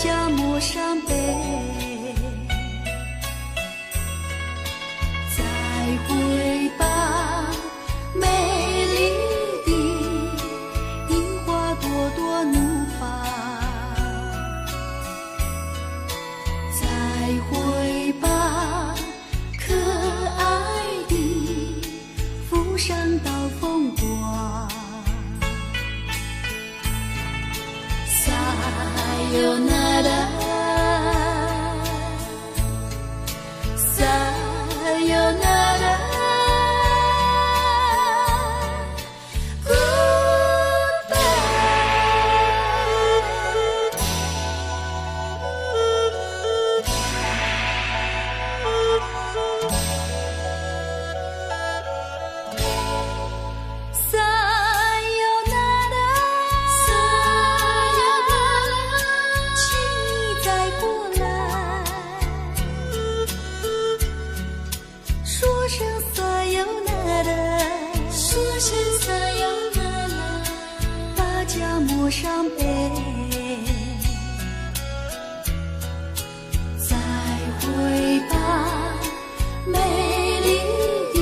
家莫伤悲。再会吧，美丽的樱花朵朵怒放。再会吧，可爱的扶上刀风光。Sayonara, sayonara, goodbye。Sayonara,请你再过来，说声 sayonara， 说声 sayonara， 大家莫伤悲。再会吧，美丽的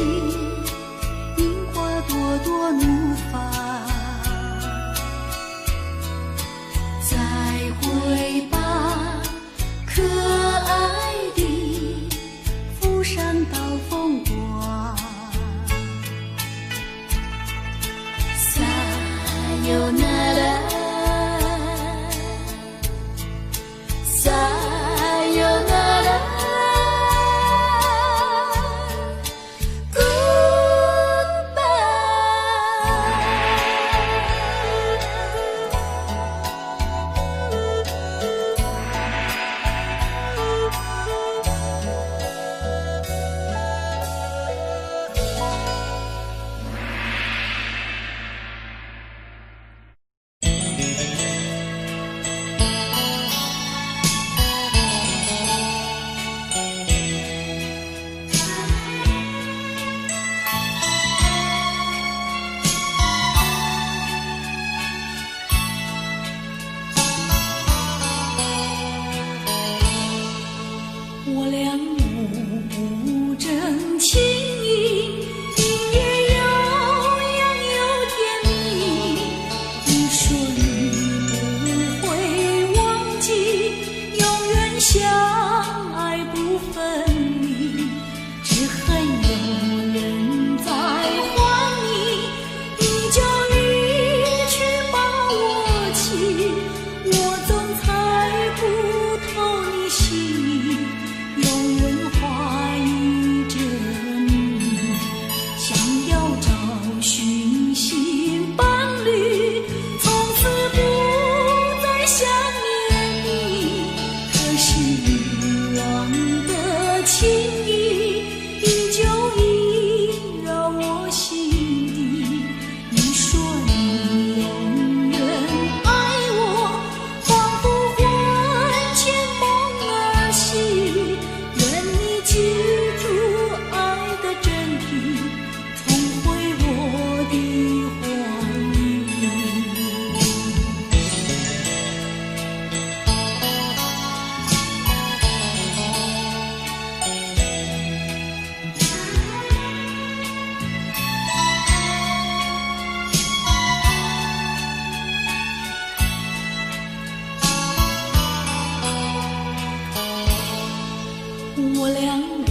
樱花朵朵怒放。再会吧，可爱的扶上刀风光。Sayonara, sayonara, goodbye。我俩无证情意，音乐悠扬又甜蜜。你说你不会忘记，永远相爱不分离。只恨有人在还你，你就一去把我弃。我总猜不透你心意，永远怀疑着你，想要找寻新伴侣，从此不再想念你。可是遗忘的情谊，依旧萦绕我心底。你说你永远爱我，仿佛魂牵梦儿系。愿你记住爱的真谛，重回我的怀里。我俩无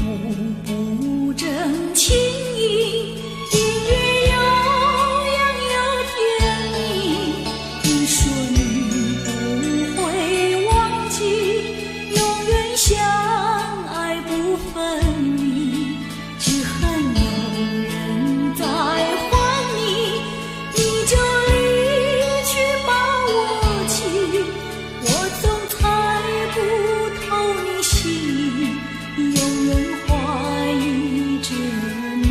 不真情意，音乐悠扬又甜蜜。你说你不会忘记，永远相爱不分离。只恨有人在还你，你就离去把我弃。我总猜不透你心意，永远怀疑着你。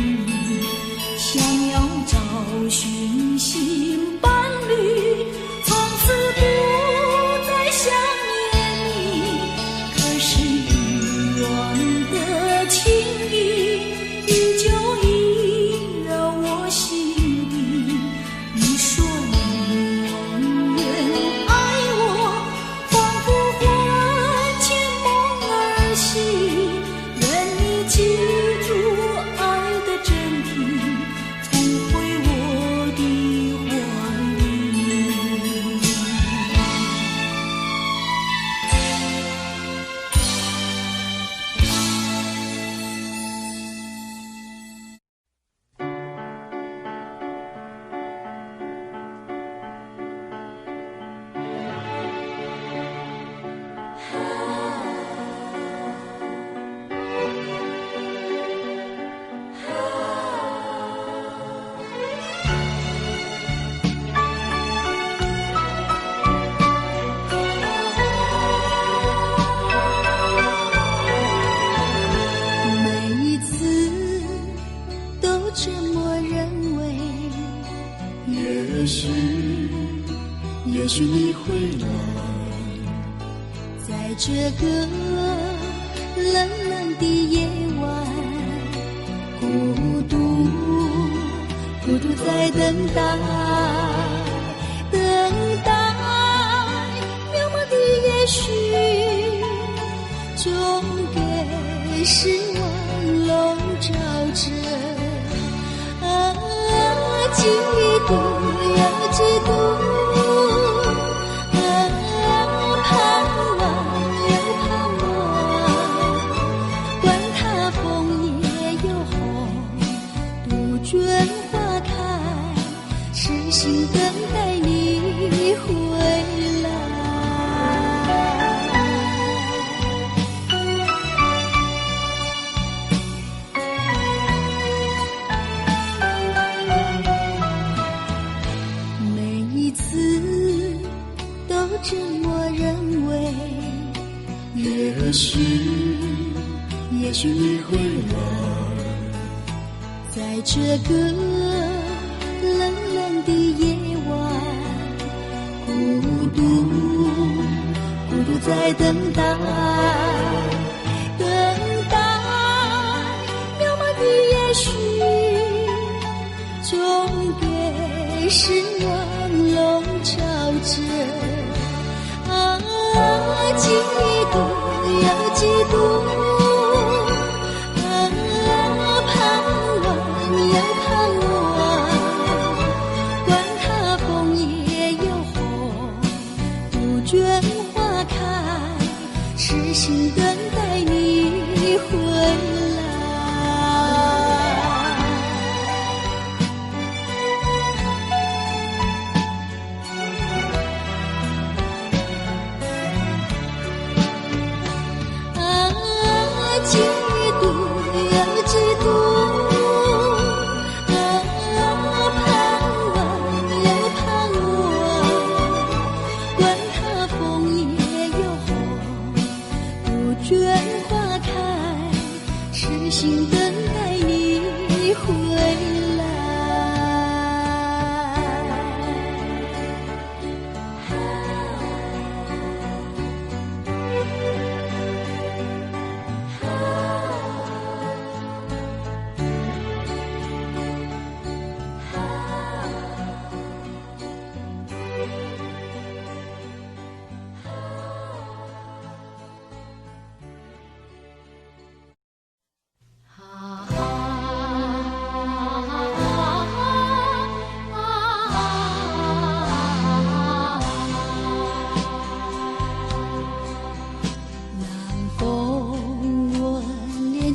这个冷冷的夜晚，孤独在等待，渺茫的也许，总给失望笼罩着。嫉妒又嫉妒，盼望又盼望，管它枫叶又红，杜鹃花开，痴心等待你回来。真我认为，也许你会来，在这个冷冷的夜晚，孤独在等待，渺茫的也许，总给失望笼罩着。嫉妒又嫉妒，盼望又盼望，管它枫叶又红，杜鹃花开，痴心等待你回来。嫉妒又嫉妒，盼望又盼望，管它枫叶又红，杜鹃花开，痴心等待你回来。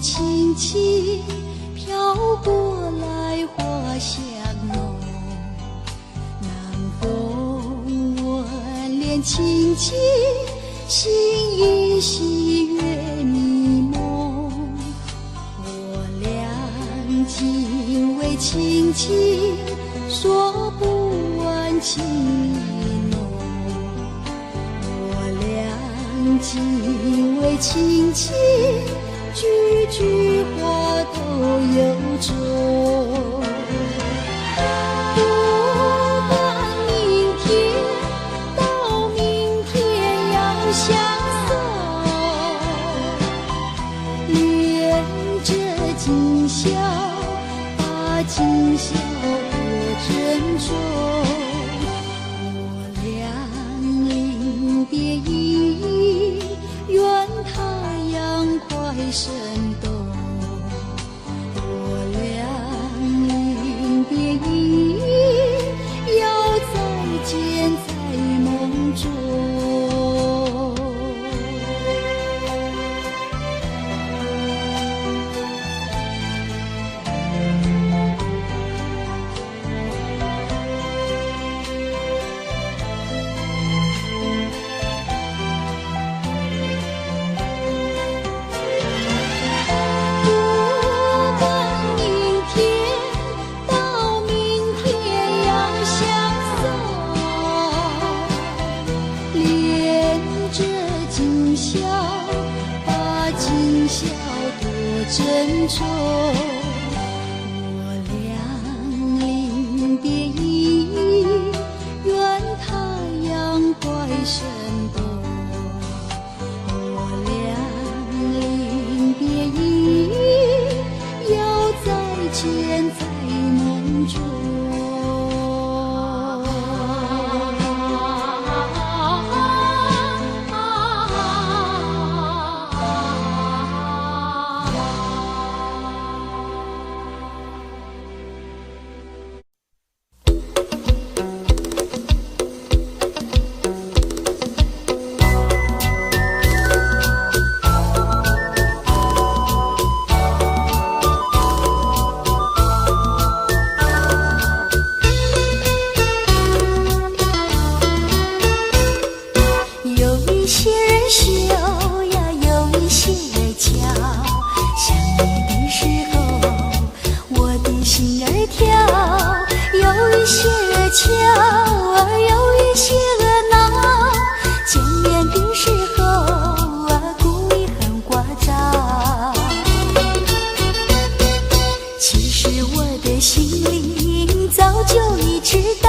轻轻飘过来，花香浓。南风吻脸，轻轻心依稀月迷蒙。我俩仅为轻轻说不完情意浓。我俩仅为轻轻句句话都有种，不管明天到明天要相送，恋着今宵，把今宵多珍重。我俩临别依依，愿太阳快升东。我俩临别依依，要再见在梦中。珍重，我俩临别依依，愿太阳快升东。一些人羞呀，有一些人娇。想你的时候，我的心儿跳。有一些人巧，有一些人闹。见面的时候故意很聒噪。其实我的心里早就已知道，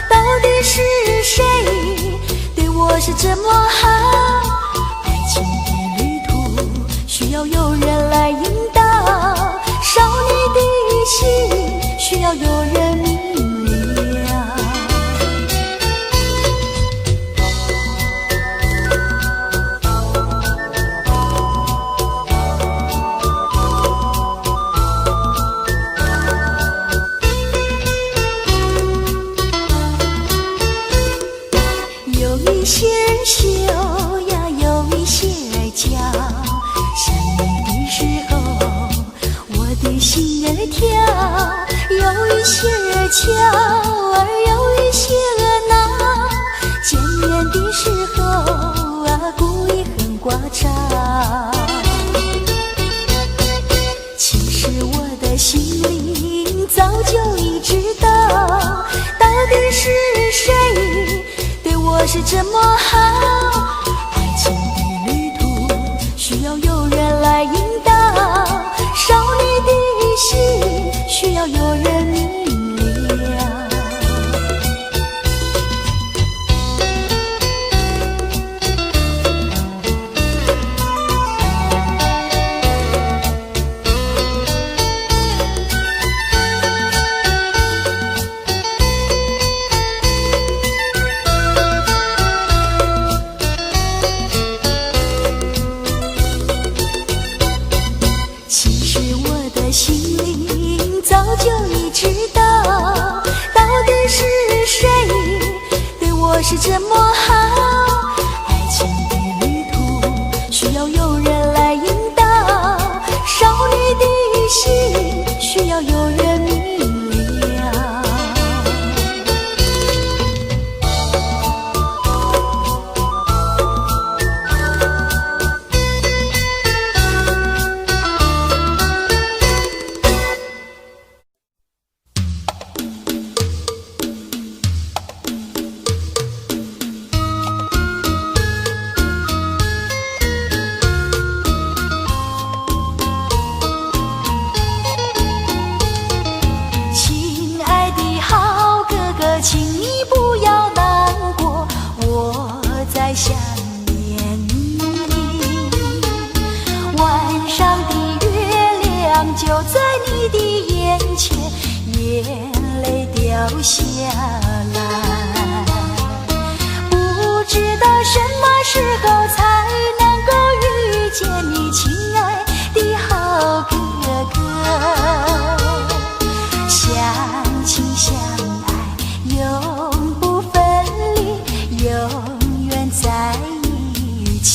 到底是谁对我是这么好。爱情的旅途需要有人来引导，少女的心需要有人明了。有一些人羞呀，有一些人娇。想你的时候，我的心儿跳。有一些人巧，有一些人闹。见面的时候故意很聒噪。其实我的心里早就已知道，到底是谁对我是这么好。爱情的旅途需要有人来引导，少女的心需要有人明了。其实我的心里早就已知道，到底是谁对我是这么好。爱情的旅途需要有人来引导，少女的心需要有人明了。请你不要难过，我在想念你。晚上的月亮就在你的眼前，眼泪掉下来。不知道什么时候才能够遇见你，亲爱的好哥哥。相亲相永不分离，永远在一起。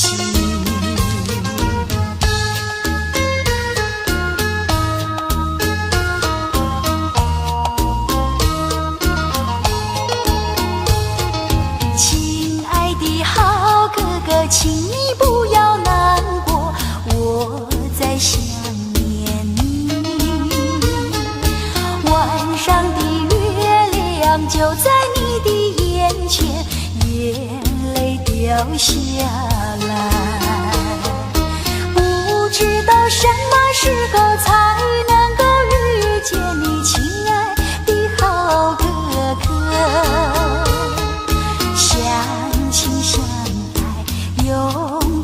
亲爱的好哥哥，请你不要难过，我在想念你。晚上的月亮就在你的眼前，眼泪掉下来。不知道什么时候才能够遇见你，亲爱的好哥哥。相亲相爱永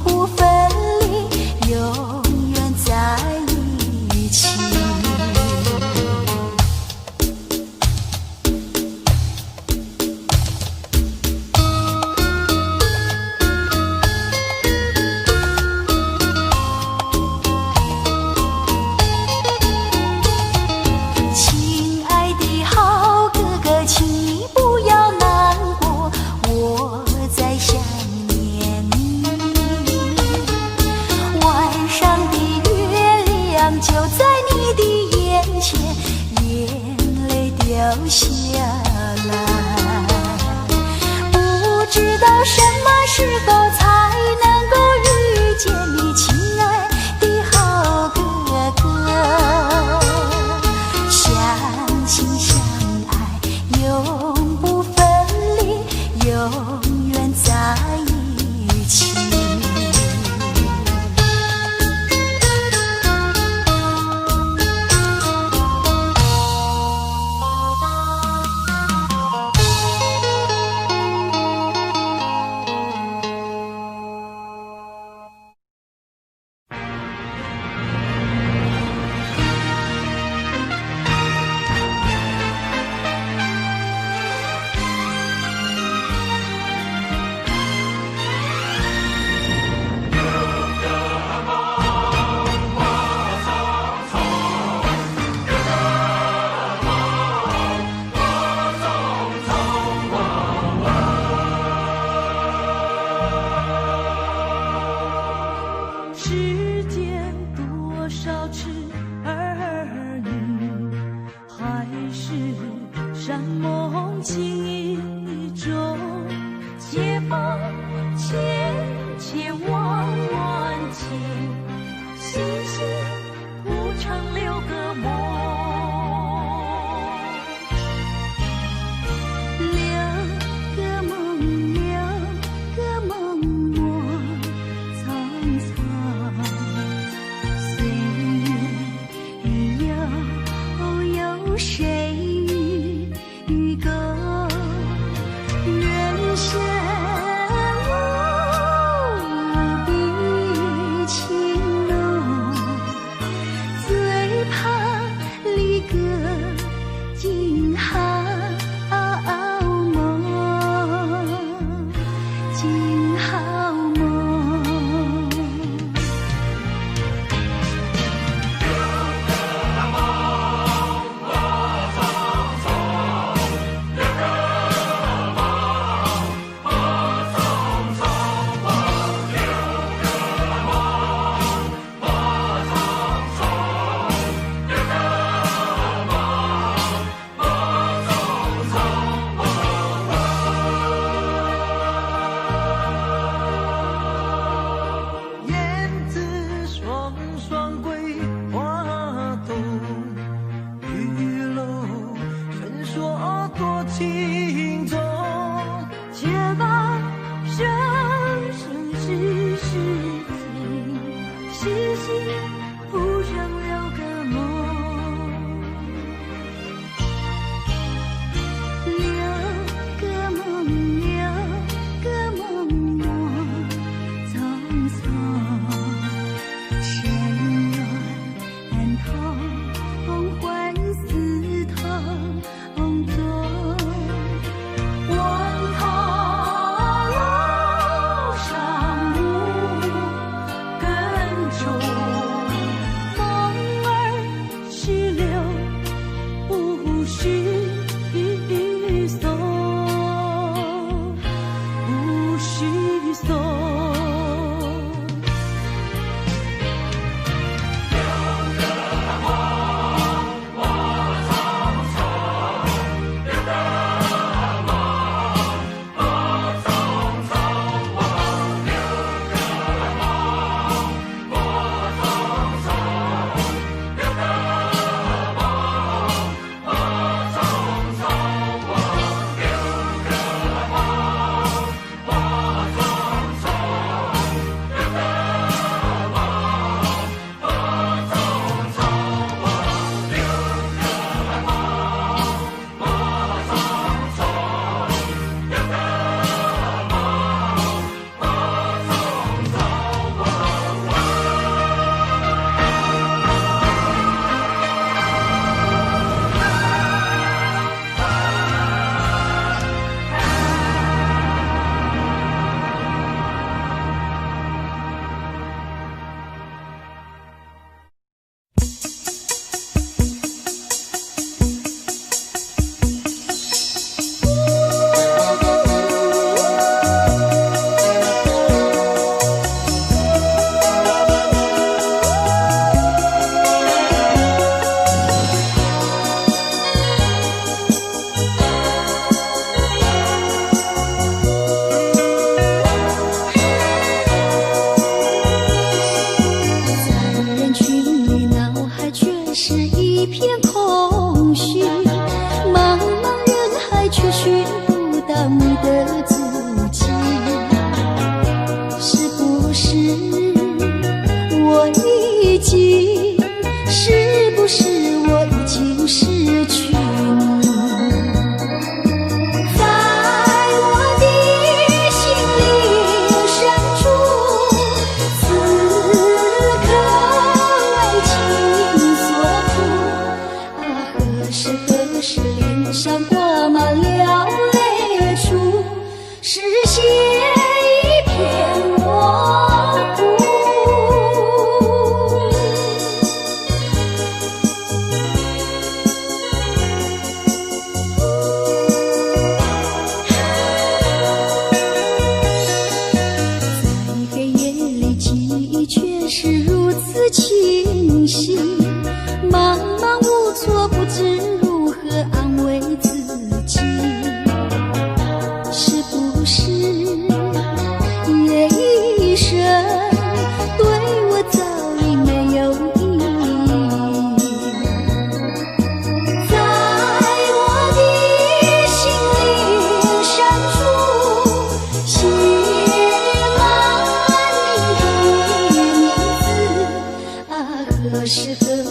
不分离，永远在一起。留下来，不知道什么时候好梦。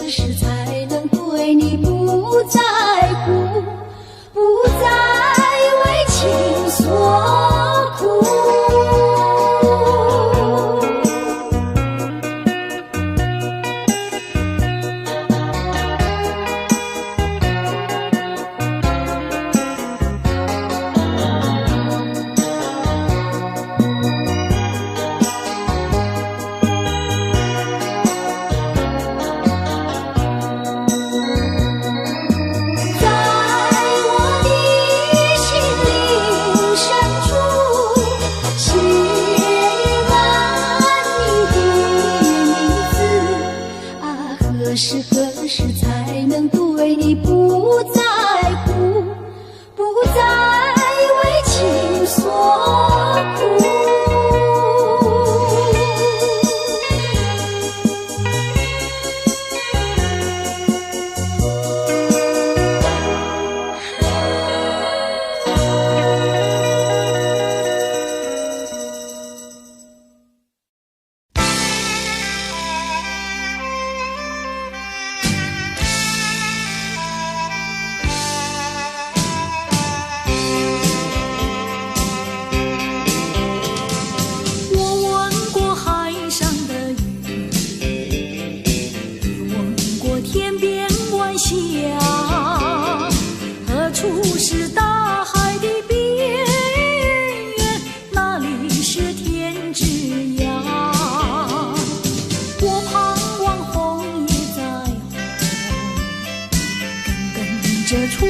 何时才能对你不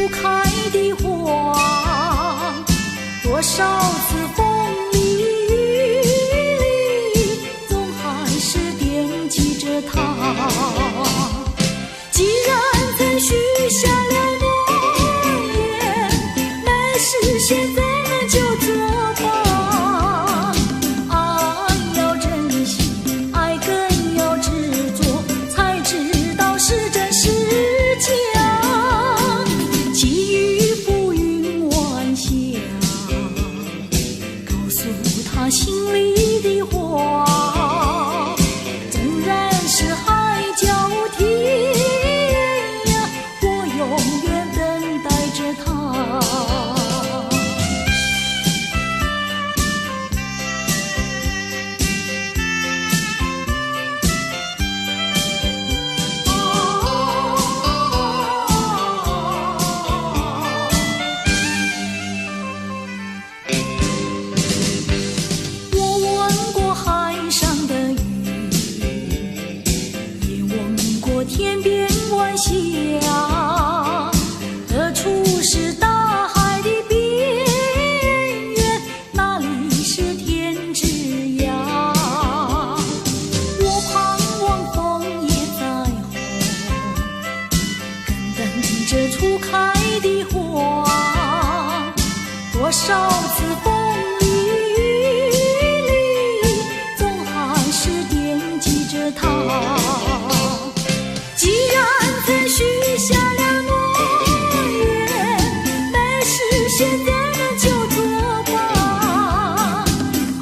初开的花，多少次风里雨里，总还是惦记着它。既然曾许下了诺言，没事现在们就作罢。爱要珍惜，爱更要执着，才知道是真是假。寄予浮云晚霞，告诉他心里的话。纵然是海角天涯，我永远等待着他。我闻过海上的雨，也闻过天边晚霞，何处是大海的边缘，哪里是天之涯。我盼望枫叶再红，更等着初开的花。多少次风里雨里，总还是惦记着他。既然曾许下了诺言，没事现在们就作罢。爱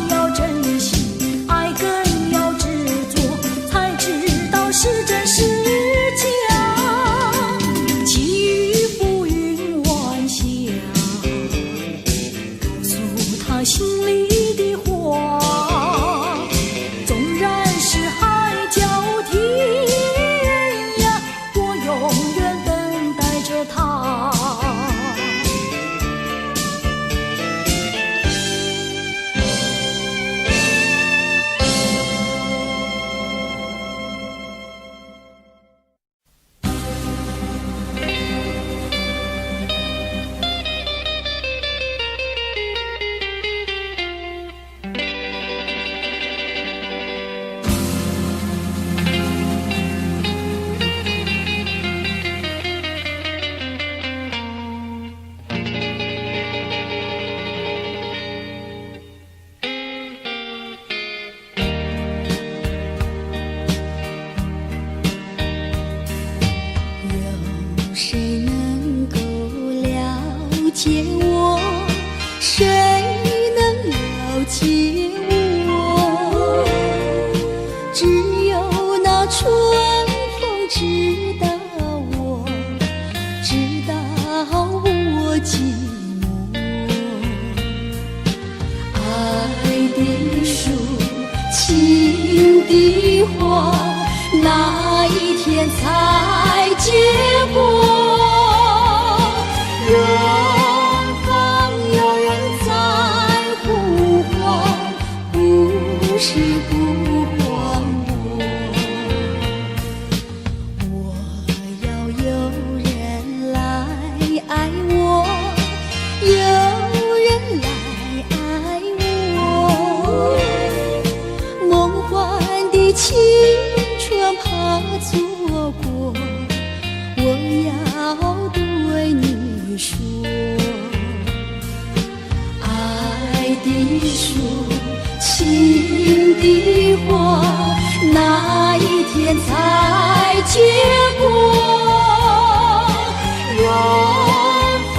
要珍惜，爱更要执着，才知道是真是假。寄予浮云晚霞，告诉他心里的话。纵然是海角天涯，我永远等待着他。有谁能够了解我？谁能了解我？只有那春风知道我，知道我寂寞。爱的树，情的花，哪一天才结果？远方有人在呼唤，不是呼唤我。我要有人来爱我，有人来爱我。梦幻的青春怕错过，我要对你说。爱的树，情的花，哪一天才结果？远方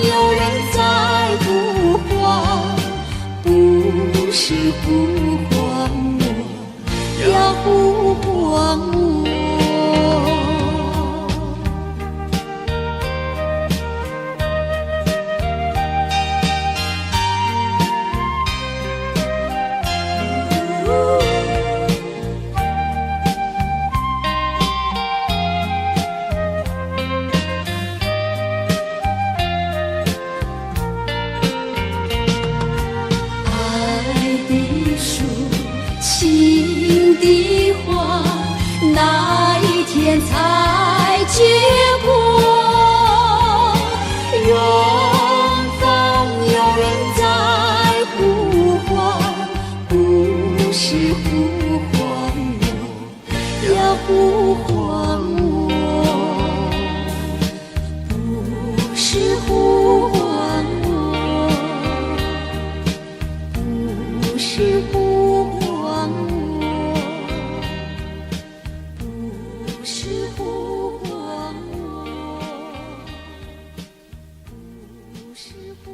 有人在呼唤，不是呼唤我，要呼唤我。情的花，那是不忘我，不是不忘我，不是不。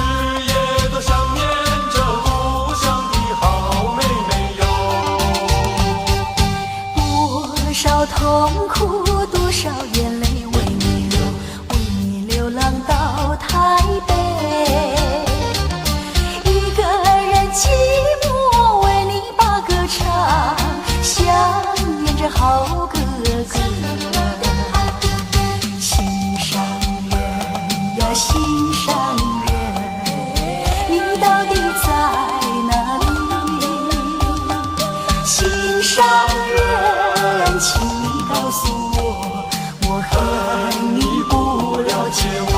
日夜都想念着故乡的你到底在哪里？心上人，请你告诉我，我恨你不了解我。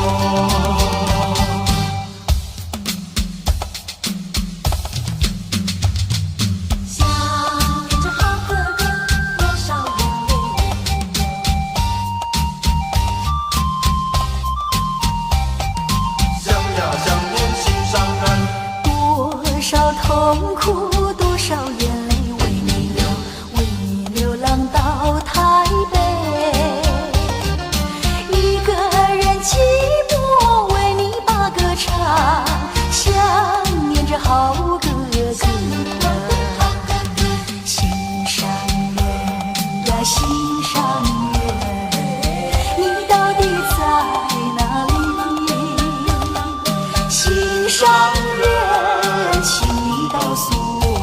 痛苦多少眼泪为你流浪到台北，一个人寂寞为你把歌唱，想念着好哥哥。心上人呀心上人，你到底在哪里？心上人，请你告诉我。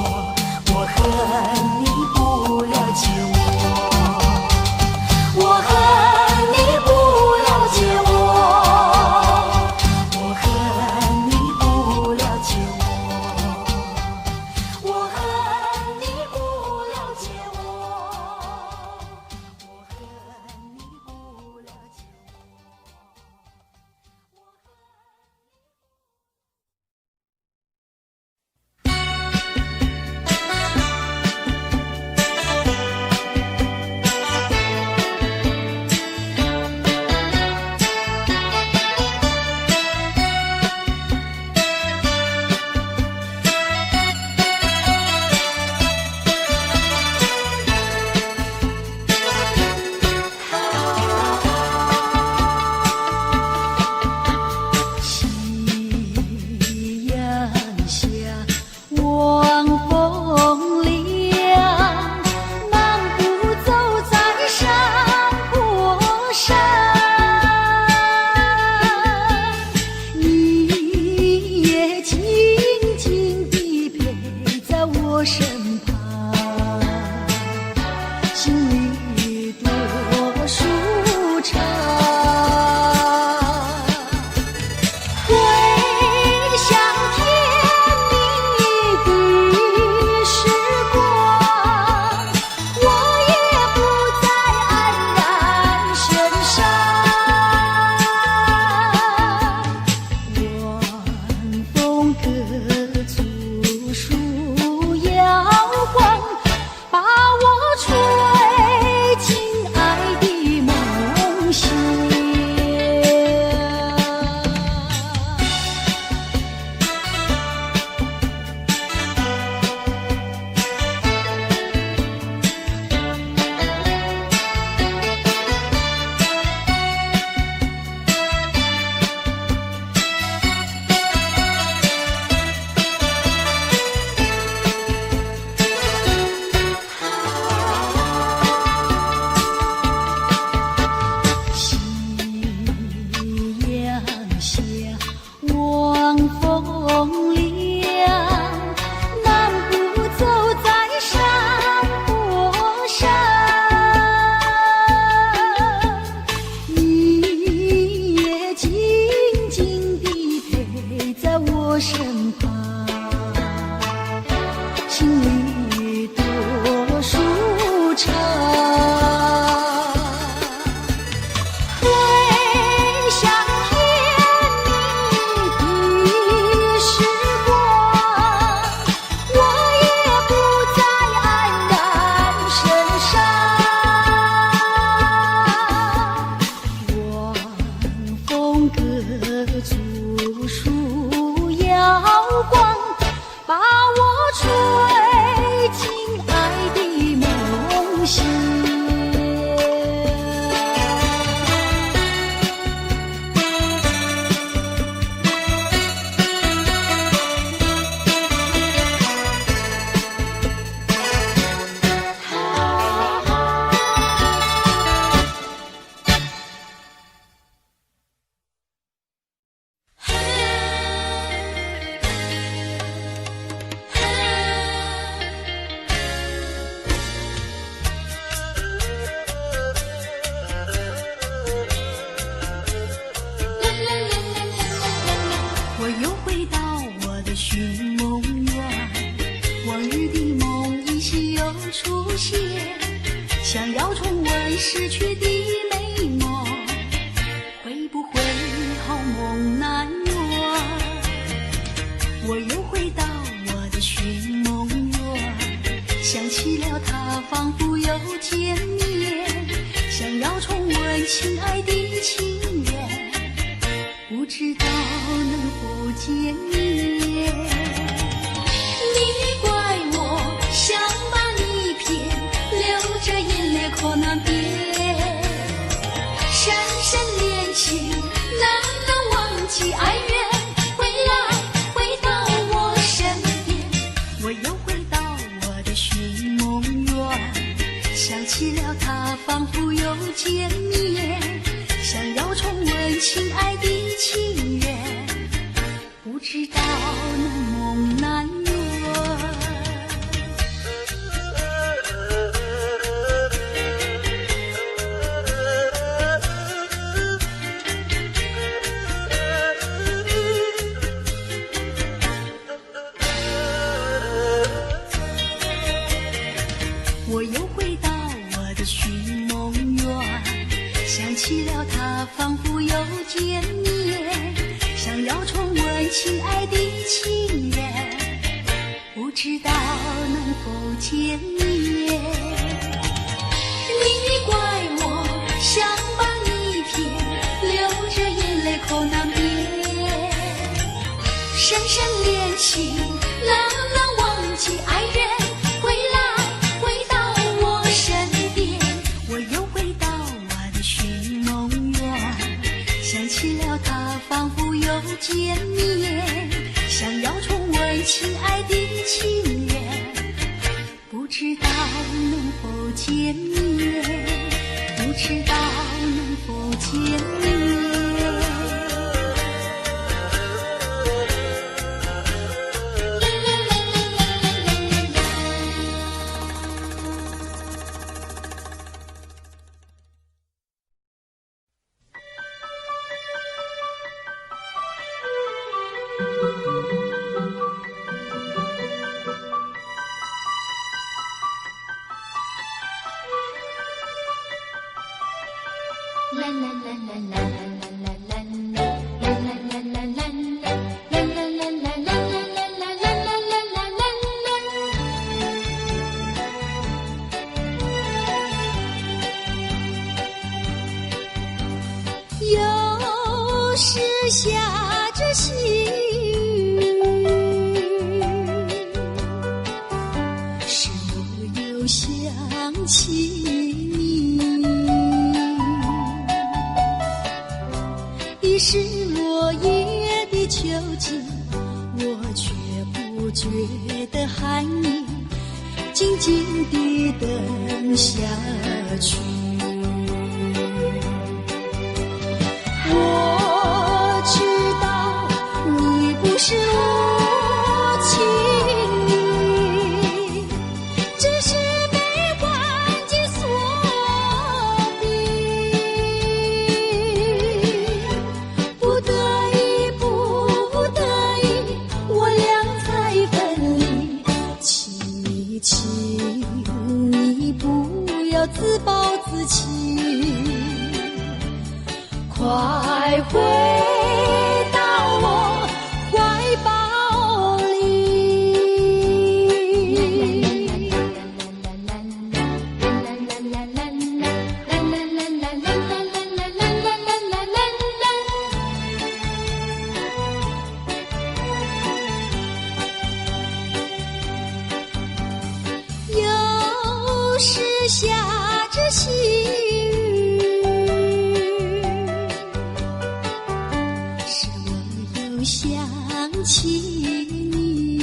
寻梦园，往日的梦依稀又出现，想要重温逝去的美梦，会不会好梦难圆？我又回到我的寻梦园，想起了他仿佛又见面，想要重温亲爱的情缘，不知道能否见面。你怪我想把你骗，流着眼泪可难辨，深深恋情难能忘记爱人，回到我身边。我又回到我的寻梦园，想起了他仿佛又见面，想要重温亲爱的情缘，不知道能梦难圆。我又回到我的寻梦园，想起了他仿佛又见面，想要重温亲爱的情缘，不知道能否见面。你怪我想把你骗，流着眼泪口难辨，深深恋情难能忘记爱人，回到我身边。我又回到我的寻梦园，想起了他仿佛又见面，想要重温亲爱的情缘，不知道能否见面，不知道能否见面。又是下着细雨，是我又想起你，已是落叶的秋景，我却不觉得寒意，静静地等下去。我知道你不是无情意，只是被环境所逼，不得已，不得已，我俩才分离。请你不要自暴自弃，快回到我怀抱里。又是下着细想起你，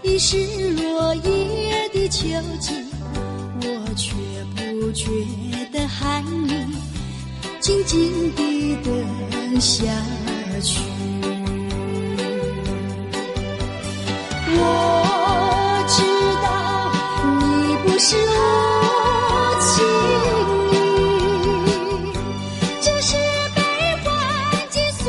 已是落叶的秋景，我却不觉得寒意，静静地等下去。我知道你不是无情意，只是被环境所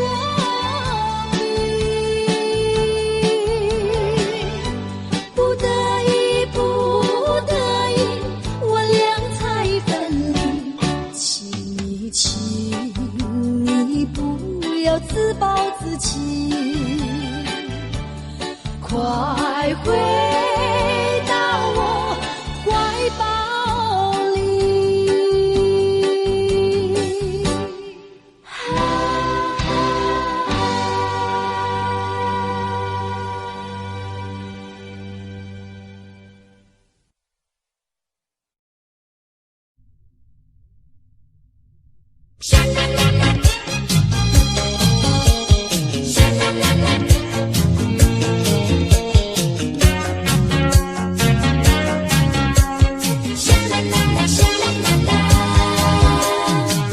自己，快回到我怀抱里。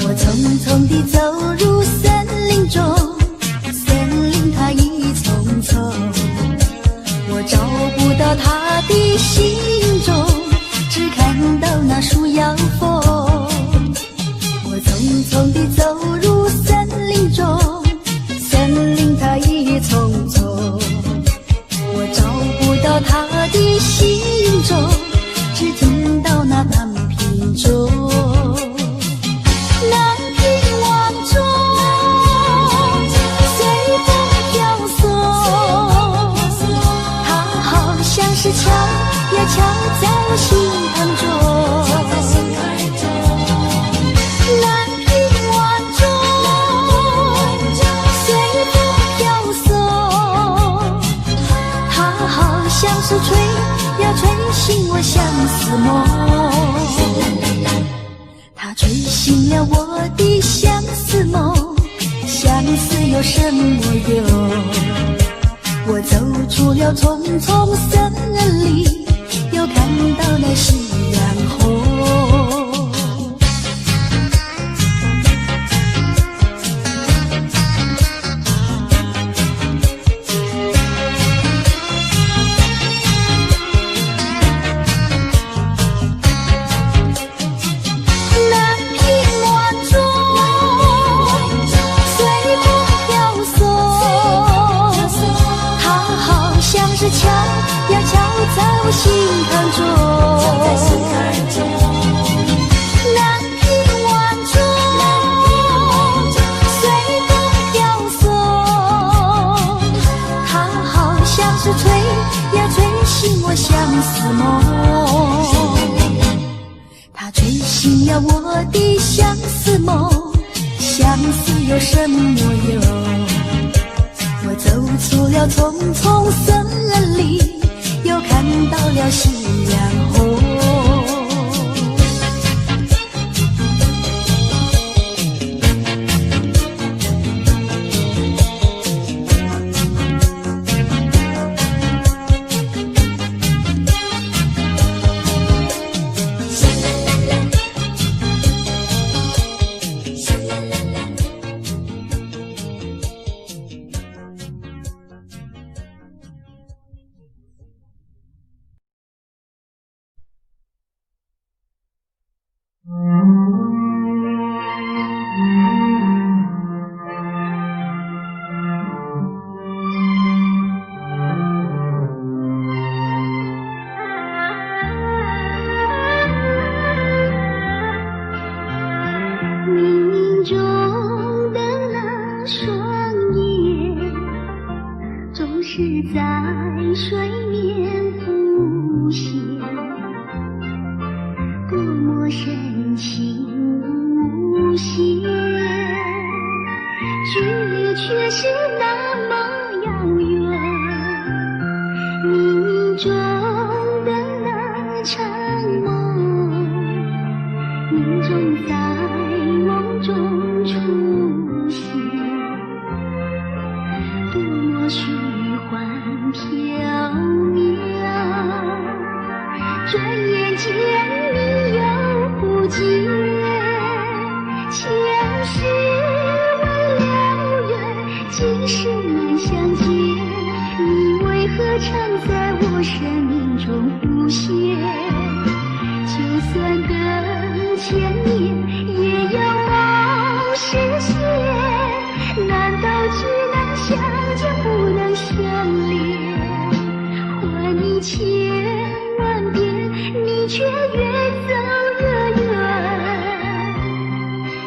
我匆匆地走入森林中，森林它一丛丛，我找不到它的行踪，只看到那树摇风。我匆匆地走入森林中，森林它一丛丛，我找不到它的行踪，只听到那南屏钟。南屏晚钟随风飘送，它好像是敲呀敲在我心坎中。南屏晚钟随风飘送，它好像是吹呀吹醒我相思梦。它吹醒了我的相思梦，相思有什么用？我走出了丛丛森林，又看到了夕阳红。是敲呀敲在我心坎中，南屏晚钟随风飘送，它好像是吹呀吹醒我相思梦。它吹醒了我的相思梦，相思有什么用？我走出了丛丛森林，又看到了夕阳红。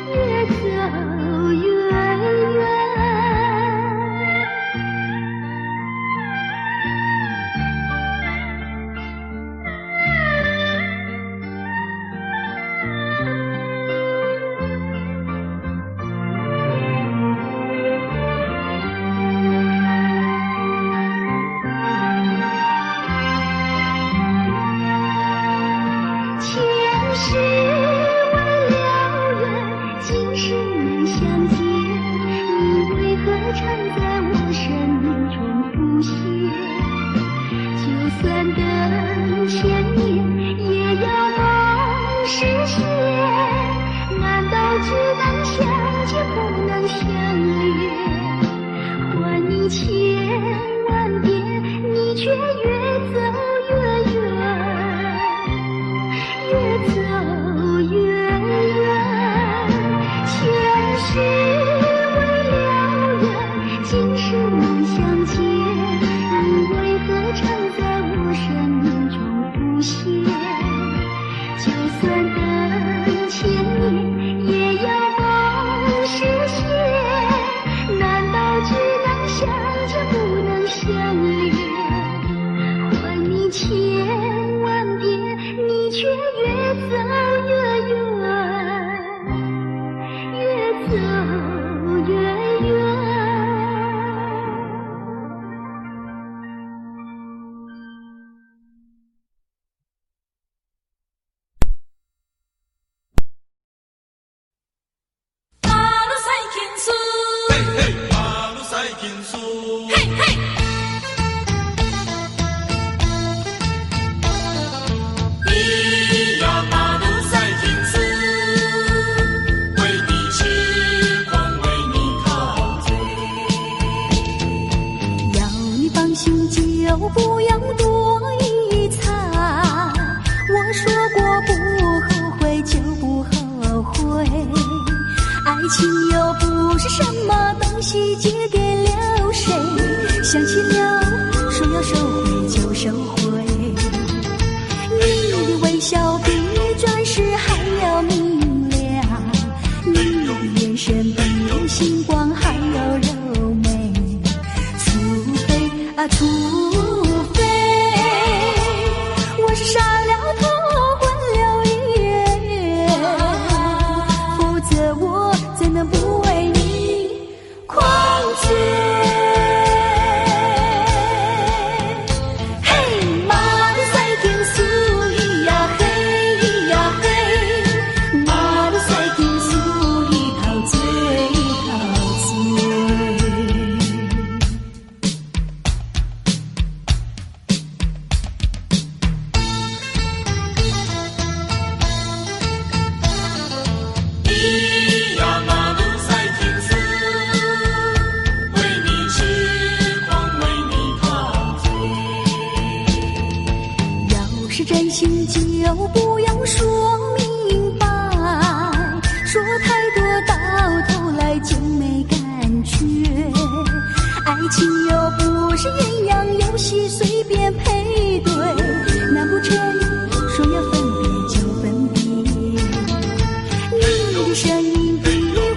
越走越远。你千万遍，你却越走越远，越走越远。前世未了缘，今生能相见，你为何常在我生命中浮现？就算等千年，也要梦实现。难道只能相见不能相恋？还你千万遍，你却越走越远，越走越远。就不要多一餐，我说过不后悔就不后悔，爱情又不是什么东西借给了谁，想起了说要收回就收回，你的微笑比钻石还要明亮，你的眼神比星光还要柔美，除非啊除非我是傻了头昏了眼，否则我怎能不为你狂醉？嘿，马路赛天苏咿呀嘿咿呀嘿，马路赛天苏咿陶醉陶醉。是真心就不要说明白，说太多到头来就没感觉，爱情又不是鸳鸯游戏随便配对，难不成说要分别就分别？你的声音比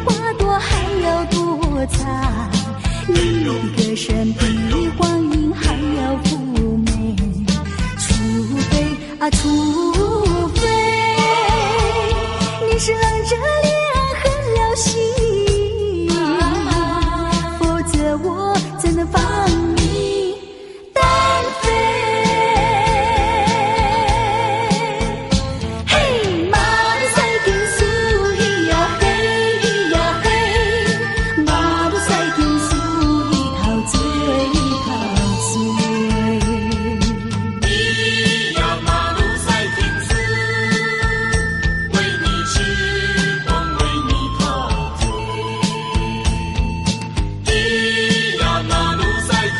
花朵还要多彩，你的歌声比黄莺还要妩媚，除非你是冷着脸狠了心，否则我怎能放你单飞？嘿，马路赛天苏咿呀嘿咿呀嘿，马路赛天苏咿陶醉陶醉。马路赛天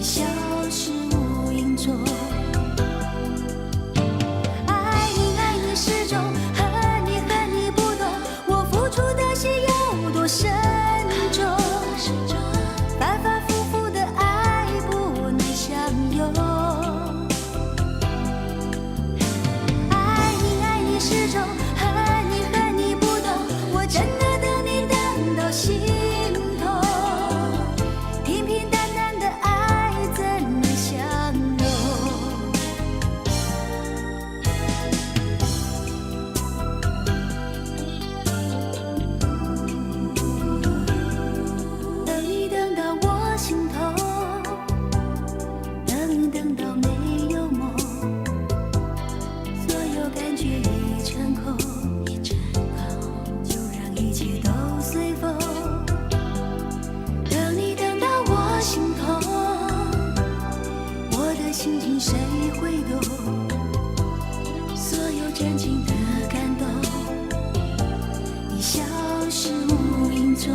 消失无影踪。爱你爱你始终，恨你恨你不懂，我付出的心有多深重，反反复复的爱不能相拥。爱你爱你始终，恨你恨你不懂，我真的等你等到心痛，平平淡淡的爱怎能相容？等你等到我心痛，等你等到没有梦，所有感觉已成空，就让一切都随风。等你等到我心痛，我的心情谁会懂？所有真情的感动已消失无影踪。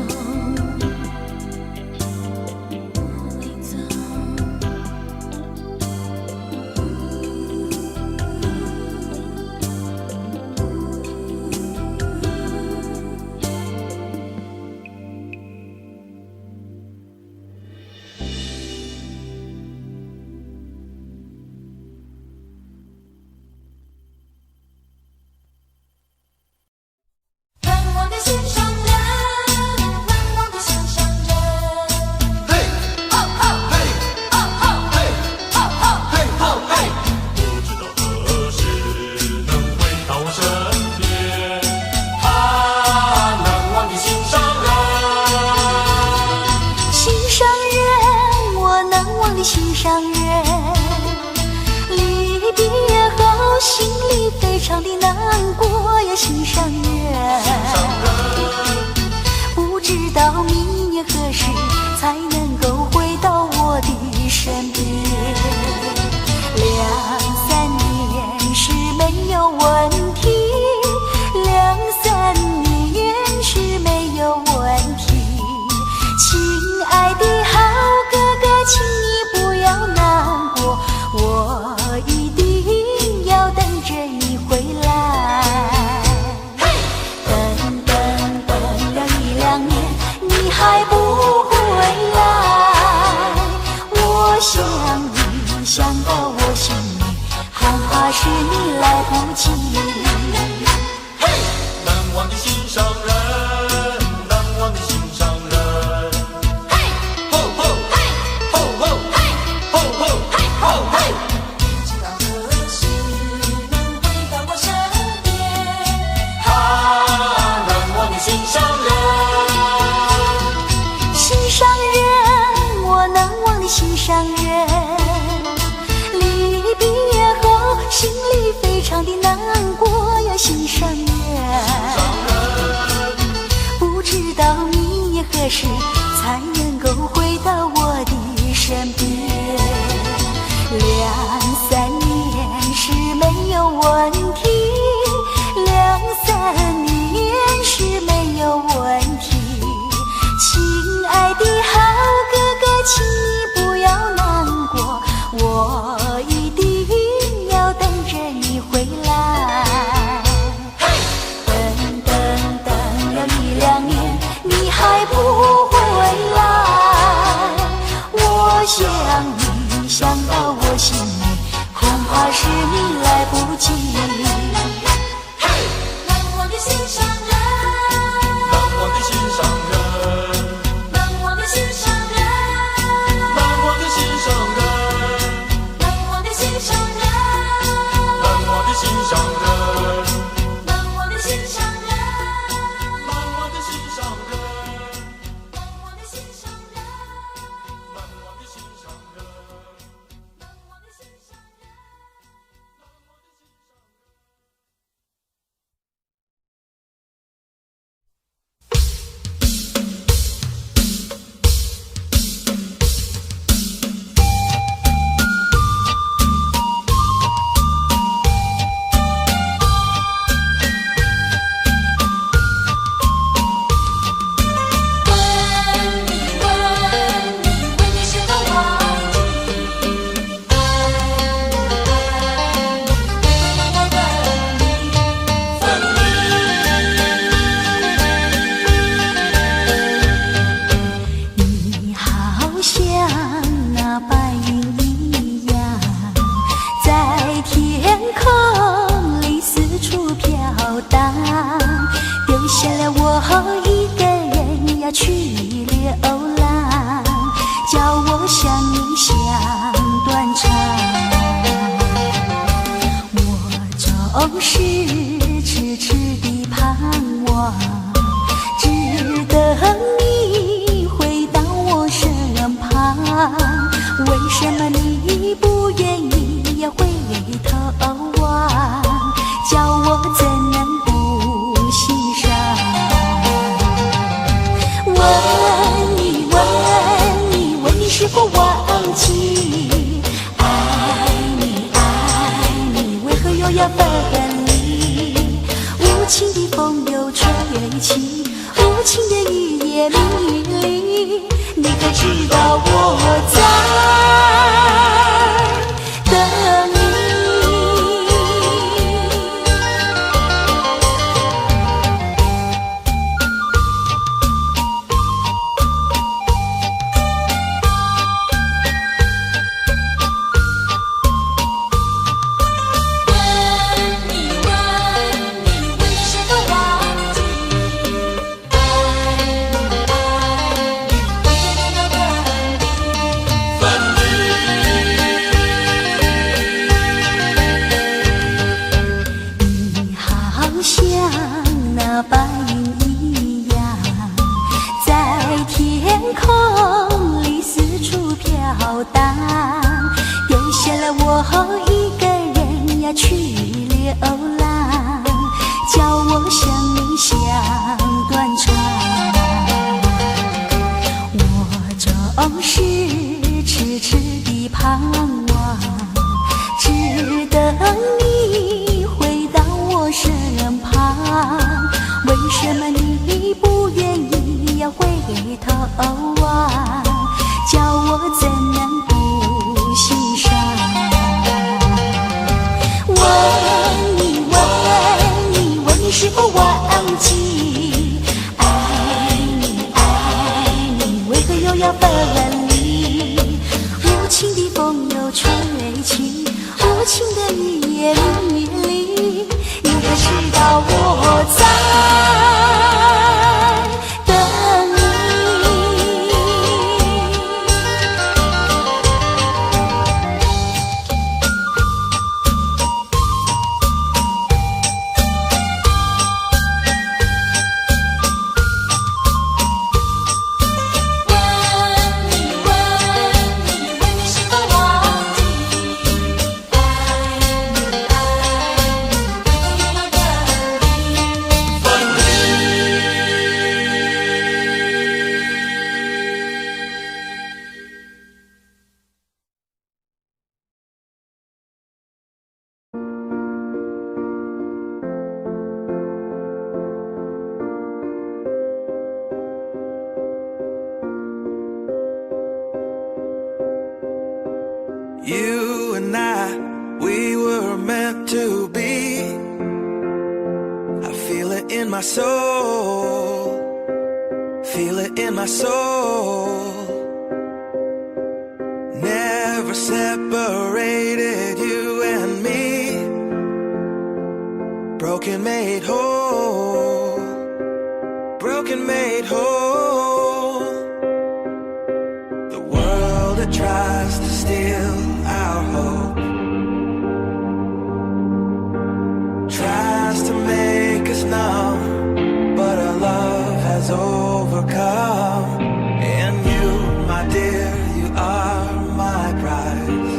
难忘的心上人，难忘的心上人。嘿，哦吼，嘿，哦吼，嘿，哦吼，嘿，吼嘿。不知道何时能回到我身边，啊，难忘的心上人。心上人，我难忘的心上人，离别后心里非常的难过呀，心上人，不知道明年何时才能够回到我的身边。2-3年是没有问题，2-3年是没有问题。亲爱的好哥哥，请你不要难过，我一定要等着你回来。等等等了1-2年，你还不回来，我想你想到我心里，恐怕是你来不及。嘿，难忘的心上人，难忘的心上人。嘿，吼吼，嘿，吼吼，嘿，吼吼，嘿，吼嘿。不知道何时能回到我身边，啊，难忘的心上人。心上人，我难忘的心上人，离别后心里非常的难过呀，心上人，不知道明年何时才能够回到我的身边。2-3年是没有问题，2-3年是没有问题。亲爱的好哥哥，请你不要难过，我一定要等着你回来。等等等了1-2年，你还不回来，我想为什么你不愿意要回头望？叫我怎能不心伤？问你，问你是否忘记？爱你，为何又要分离？无情的风又吹起，无情的雨也迷离。你可知道我在等你？You and I, we were meant to be. I feel it in my soul, feel it in my soul. Never separated, you and me. Broken made whole, broken made whole. The world that tries to steal our hope tries to make us numb, but our love has overcome. And you, my dear, you are my prize.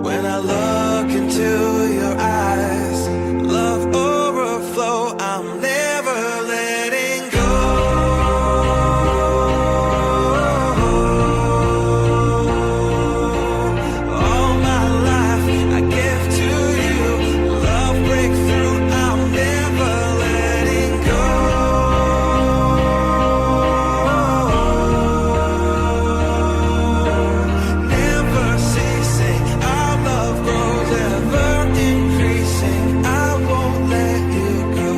When I look into your eyes, love overflow, I'm never letting go. All my life I give to you, love breakthrough, I'm never letting go. Never ceasing, our love grows ever increasing, I won't let you go.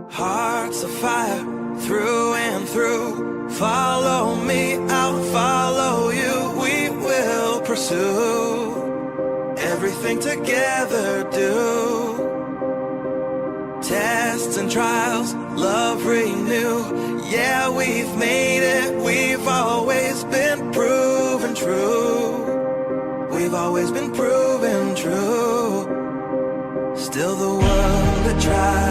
Hearts of fire through and through, follow me, I'll follow you, we will pursue everything together, do tests and trials, love renew. Yeah, we've made it, we've always been proven true. We've always been proven true. Still the world that tries